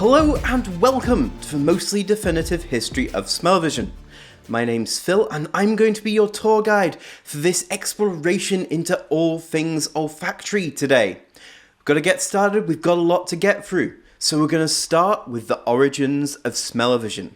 Hello and welcome to the mostly definitive history of smell-o-vision. My name's Phil and I'm going to be your tour guide for this exploration into all things olfactory today. We've got to get started, we've got a lot to get through, so we're going to start with the origins of smell-o-vision.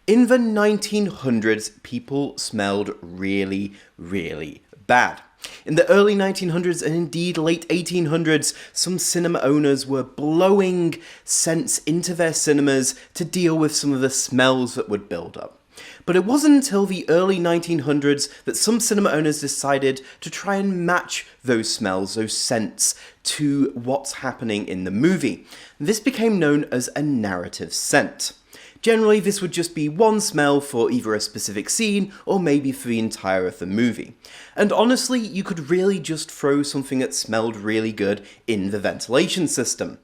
In the 1900s, people smelled really bad. In the early 1900s and indeed late 1800s, some cinema owners were blowing scents into their cinemas to deal with some of the smells that would build up. But it wasn't until the early 1900s that some cinema owners decided to try and match those smells, those scents, to what's happening in the movie. This became known as a narrative scent. Generally, this would just be one smell for either a specific scene or maybe for the entire of the movie. And honestly, you could really just throw something that smelled really good in the ventilation system.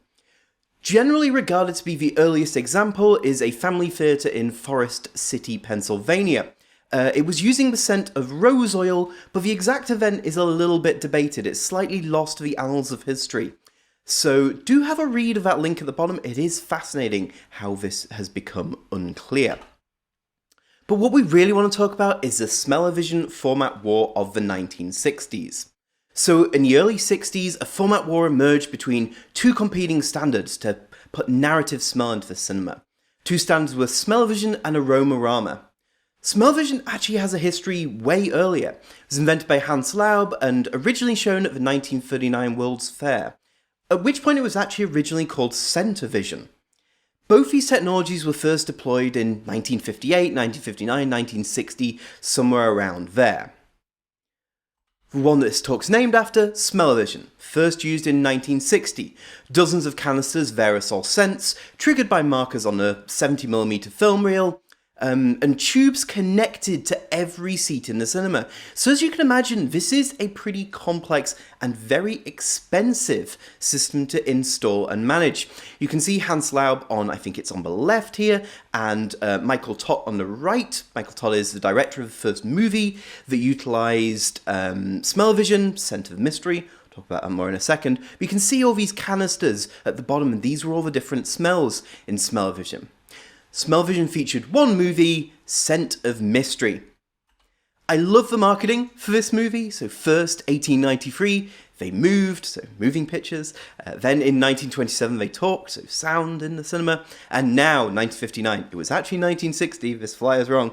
Generally regarded to be the earliest example is a family theatre in Forest City, Pennsylvania. It was using the scent of rose oil, but the exact event is a little bit debated. It's slightly lost to the annals of history. So do have a read of that link at the bottom. It is fascinating how this has become unclear. But what we really want to talk about is the smell-o-vision format war of the 1960s. So in the early 60s, a format war emerged between two competing standards to put narrative smell into the cinema. Two standards were smell-o-vision and AromaRama. Smell-o-vision actually has a history way earlier. It was invented by Hans Laub and originally shown at the 1939 World's Fair. At which point it was actually originally called scent-o-vision. Both these technologies were first deployed in 1958, 1959, 1960, somewhere around there. The one that this talk's named after, smell-o-vision, first used in 1960. Dozens of canisters of aerosol scents, triggered by markers on a 70mm film reel, and tubes connected to every seat in the cinema. So as you can imagine, this is a pretty complex and very expensive system to install and manage. You can see Hans Laub on, I think it's on the left here, and Michael Tott on the right. Michael Tott is the director of the first movie that utilised smell-o-vision, Scent of Mystery. I'll talk about that more in a second. But you can see all these canisters at the bottom, and these were all the different smells in smell-o-vision. Smell-o-vision featured one movie, Scent of Mystery. I love the marketing for this movie. So first, 1893, they moved, so moving pictures. Then in 1927, they talked, so sound in the cinema. And now, 1959, it was actually 1960, this flyer's wrong,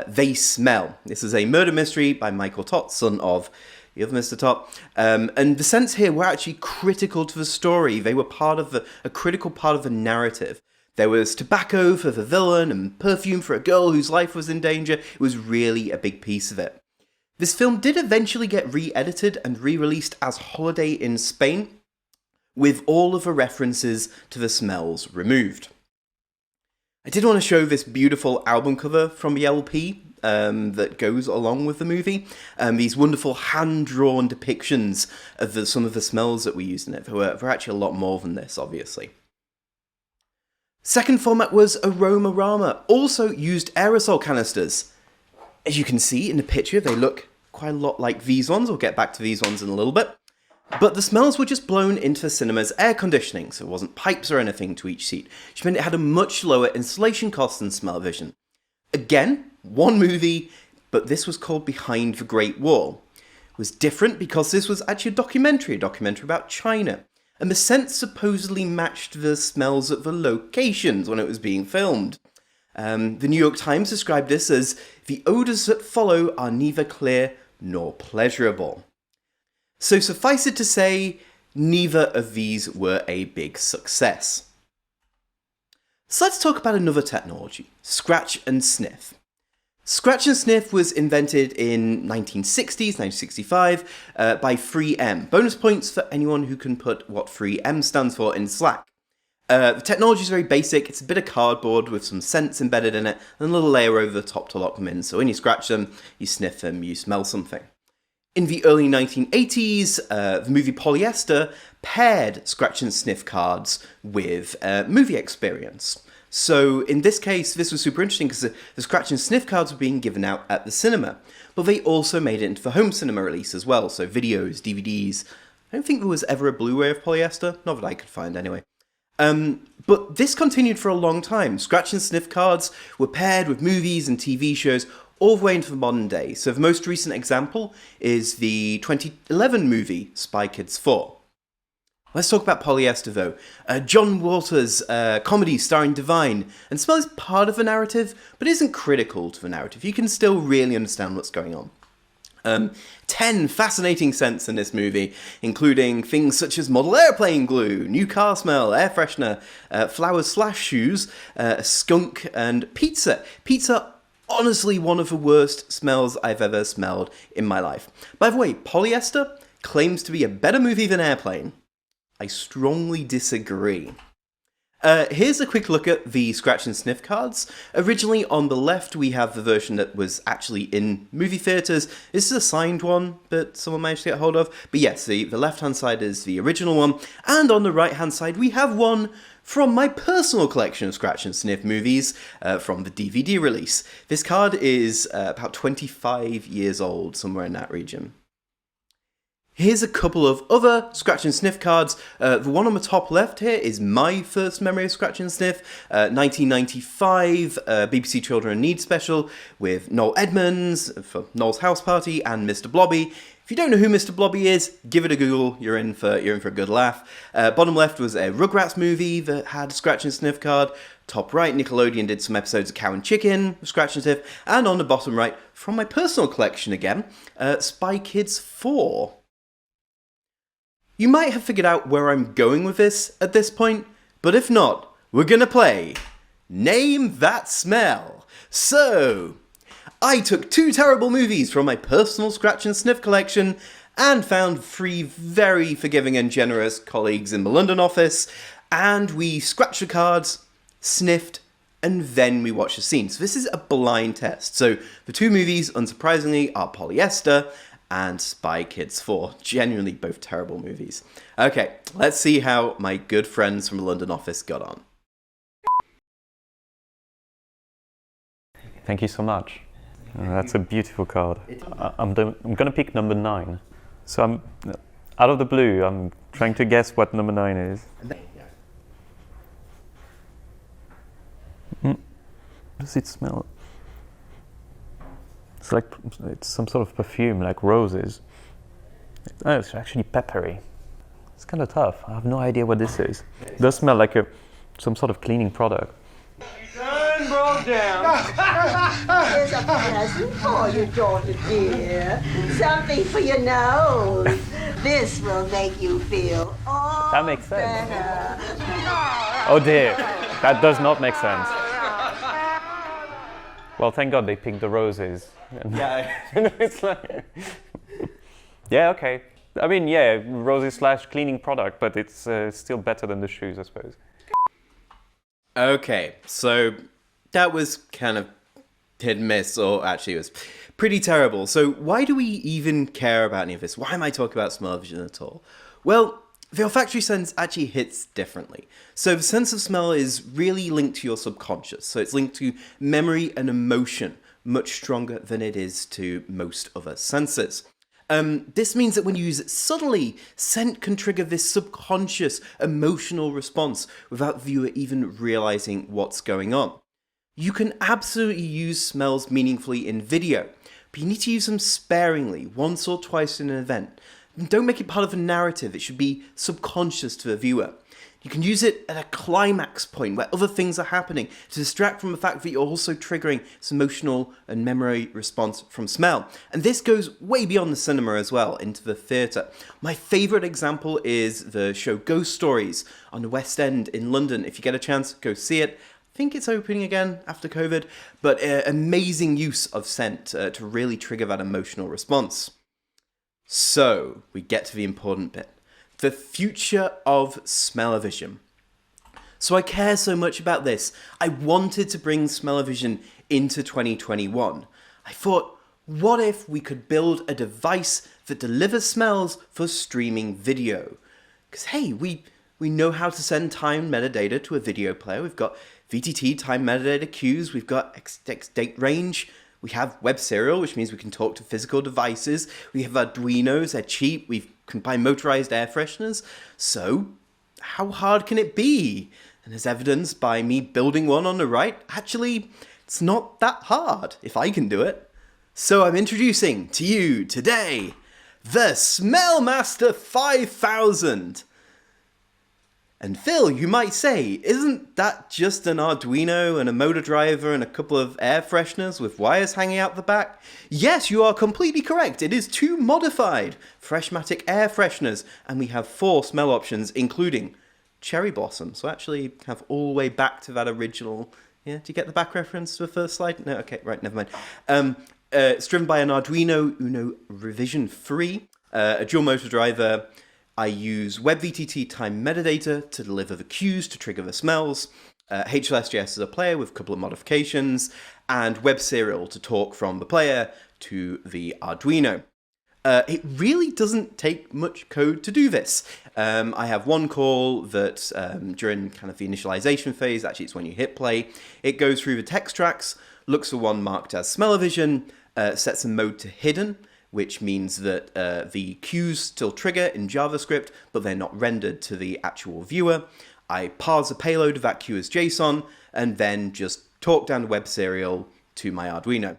they smell. This is a murder mystery by Michael Tott, son of the other Mr. Tott. And the scents here were actually critical to the story. They were a critical part of the narrative. There was tobacco for the villain and perfume for a girl whose life was in danger. It was really a big piece of it. This film did eventually get re-edited and re-released as Holiday in Spain, with all of the references to the smells removed. I did want to show this beautiful album cover from the LP that goes along with the movie. These wonderful hand-drawn depictions of some of the smells that we used in it. There were actually a lot more than this, obviously. Second format was AromaRama, also used aerosol canisters. As you can see in the picture, they look quite a lot like these ones. We'll get back to these ones in a little bit. But the smells were just blown into the cinema's air conditioning, so it wasn't pipes or anything to each seat, which meant it had a much lower installation cost than smell-o-vision. Again, one movie, but this was called Behind the Great Wall. It was different because this was actually a documentary about China. And the scents supposedly matched the smells at the locations when it was being filmed. The New York Times described this as, "The odours that follow are neither clear nor pleasurable." So suffice it to say, neither of these were a big success. So let's talk about another technology, scratch and sniff. Scratch and sniff was invented in 1960s, 1965, by 3M. Bonus points for anyone who can put what 3M stands for in Slack. The technology is very basic. It's a bit of cardboard with some scents embedded in it, and a little layer over the top to lock them in. So when you scratch them, you sniff them, you smell something. In the early 1980s, the movie Polyester paired scratch and sniff cards with movie experience. So in this case, this was super interesting because the scratch and sniff cards were being given out at the cinema, but they also made it into the home cinema release as well, so videos, DVDs. I don't think there was ever a Blu-ray of Polyester, not that I could find anyway. But this continued for a long time. Scratch and sniff cards were paired with movies and TV shows all the way into the modern day. So the most recent example is the 2011 movie Spy Kids 4. Let's talk about Polyester though. John Walters' comedy starring Divine, and Smell is part of the narrative, but isn't critical to the narrative. You can still really understand what's going on. 10 fascinating scents in this movie, including things such as model airplane glue, new car smell, air freshener, flowers/shoes, a skunk, and pizza. Pizza, honestly one of the worst smells I've ever smelled in my life. By the way, Polyester claims to be a better movie than Airplane. I strongly disagree. Here's a quick look at the scratch and sniff cards. Originally on the left we have the version that was actually in movie theatres. This is a signed one that someone managed to get hold of. But yes, the left hand side is the original one. And on the right hand side we have one from my personal collection of scratch and sniff movies from the DVD release. This card is about 25 years old, somewhere in that region. Here's a couple of other scratch and sniff cards. The one on the top left here is my first memory of scratch and sniff, 1995 BBC Children in Need special with Noel Edmonds for Noel's House Party and Mr. Blobby. If you don't know who Mr. Blobby is, give it a Google. You're in for a good laugh. Bottom left was a Rugrats movie that had a scratch and sniff card. Top right, Nickelodeon did some episodes of Cow and Chicken, scratch and sniff. And on the bottom right, from my personal collection again, Spy Kids 4. You might have figured out where I'm going with this at this point, but if not, we're gonna play Name That Smell. So, I took 2 terrible movies from my personal scratch and sniff collection and found 3 very forgiving and generous colleagues in the London office, and we scratched the cards, sniffed, and then we watched the scene. So this is a blind test. So the 2 movies, unsurprisingly, are Polyester and Spy Kids 4. Genuinely both terrible movies. Okay, let's see how my good friends from the London office got on. Thank you so much. That's a beautiful card. I'm gonna pick number 9. So I'm out of the blue, I'm trying to guess what number 9 is. Does it smell? It's like it's some sort of perfume, like roses. Oh, it's actually peppery. It's kind of tough. I have no idea what this is. It does smell like some sort of cleaning product. Done broke down. Here's a present for you, daughter dear. Something for your nose. This will make you feel all That makes sense. better. Oh dear, that does not make sense. Well, thank God they picked the roses. Yeah. It's like, yeah, okay. I mean, yeah, roses / cleaning product, but it's still better than the shoes, I suppose. Okay, so that was kind of hit and miss, or actually it was pretty terrible. So why do we even care about any of this? Why am I talking about smell-o-vision at all? Well, the olfactory sense actually hits differently. So the sense of smell is really linked to your subconscious. So it's linked to memory and emotion much stronger than it is to most other senses. This means that when you use it subtly, scent can trigger this subconscious emotional response without the viewer even realizing what's going on. You can absolutely use smells meaningfully in video, but you need to use them sparingly, once or twice in an event. And don't make it part of a narrative, it should be subconscious to the viewer. You can use it at a climax point where other things are happening to distract from the fact that you're also triggering this emotional and memory response from smell. And this goes way beyond the cinema as well, into the theatre. My favourite example is the show Ghost Stories on the West End in London. If you get a chance, go see it. I think it's opening again after COVID, but amazing use of scent to really trigger that emotional response. So, we get to the important bit. The future of smell-o-vision. So I care so much about this. I wanted to bring smell-o-vision into 2021. I thought, what if we could build a device that delivers smells for streaming video? Because hey, we know how to send time metadata to a video player. We've got VTT time metadata queues. We've got date range. We have web serial, which means we can talk to physical devices. We have Arduinos, they're cheap. We can buy motorized air fresheners. So how hard can it be? And as evidenced by me building one on the right, actually, it's not that hard if I can do it. So I'm introducing to you today the SMELLMASTER 5000. And Phil, you might say, isn't that just an Arduino and a motor driver and a couple of air fresheners with wires hanging out the back? Yes, you are completely correct. It is 2 modified Freshmatic air fresheners, and we have 4 smell options, including cherry blossom. So actually have all the way back to that original. Yeah, do you get the back reference to the first slide? No, okay, right, never mind. It's driven by an Arduino Uno Revision 3, a dual motor driver. I use WebVTT time metadata to deliver the cues to trigger the smells, HLSJS as a player with a couple of modifications, and Web Serial to talk from the player to the Arduino. It really doesn't take much code to do this. I have one call that during kind of the initialization phase, actually it's when you hit play, it goes through the text tracks, looks for one marked as Smell-O-Vision, sets a mode to hidden, which means that the cues still trigger in JavaScript, but they're not rendered to the actual viewer. I parse a payload of that cue as JSON, and then just talk down the web serial to my Arduino.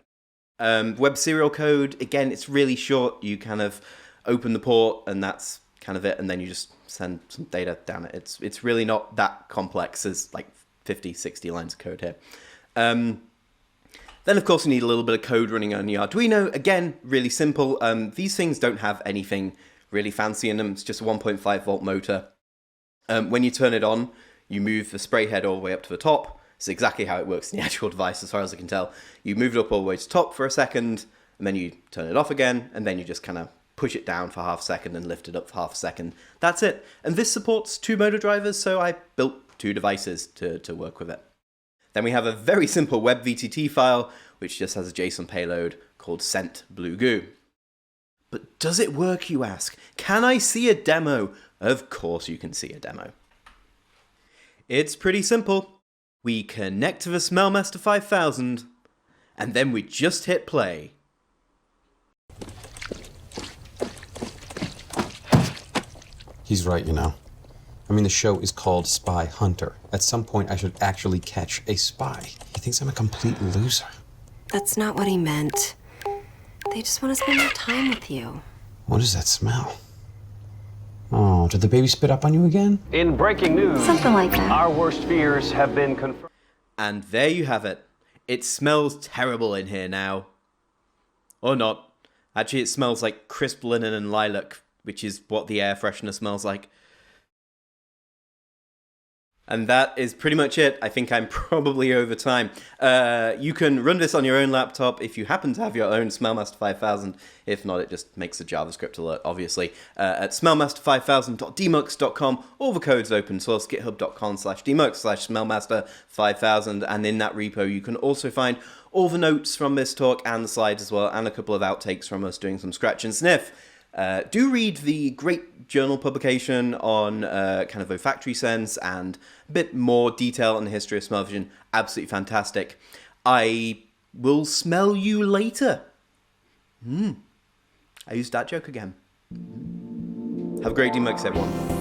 Web serial code, again, it's really short. You kind of open the port, and that's kind of it, and then you just send some data down it. It's really not that complex. There's like 50, 60 lines of code here. Then, of course, you need a little bit of code running on your Arduino. Again, really simple. These things don't have anything really fancy in them. It's just a 1.5 volt motor. When you turn it on, you move the spray head all the way up to the top. It's exactly how it works in the actual device, as far as I can tell. You move it up all the way to the top for a second, and then you turn it off again, and then you just kind of push it down for half a second and lift it up for half a second. That's it. And this supports 2 motor drivers, so I built 2 devices to work with it. Then we have a very simple WebVTT file, which just has a JSON payload called sent blue goo. But does it work, you ask? Can I see a demo? Of course you can see a demo. It's pretty simple. We connect to the SMELLMASTER 5000, and then we just hit play. He's right, you know. I mean, the show is called Spy Hunter. At some point, I should actually catch a spy. He thinks I'm a complete loser. That's not what he meant. They just want to spend more time with you. What does that smell? Oh, did the baby spit up on you again? In breaking news, Something like that. our worst fears have been confirmed. And there you have it. It smells terrible in here now. Or not. Actually, it smells like crisp linen and lilac, which is what the air freshener smells like. And that is pretty much it. I think I'm probably over time. You can run this on your own laptop if you happen to have your own SMELLMASTER 5000. If not, it just makes a JavaScript alert, obviously. At smellmaster5000.demuxed.com, all the code's open source, github.com/demuxed/smellmaster5000. And in that repo, you can also find all the notes from this talk and the slides as well, and a couple of outtakes from us doing some scratch and sniff. Do read the great journal publication on kind of OLFACTORY sense and a bit more detail on the history of smell-o-vision. Absolutely fantastic. I will smell you later. I used that joke again. Have a great Demuxed, everyone.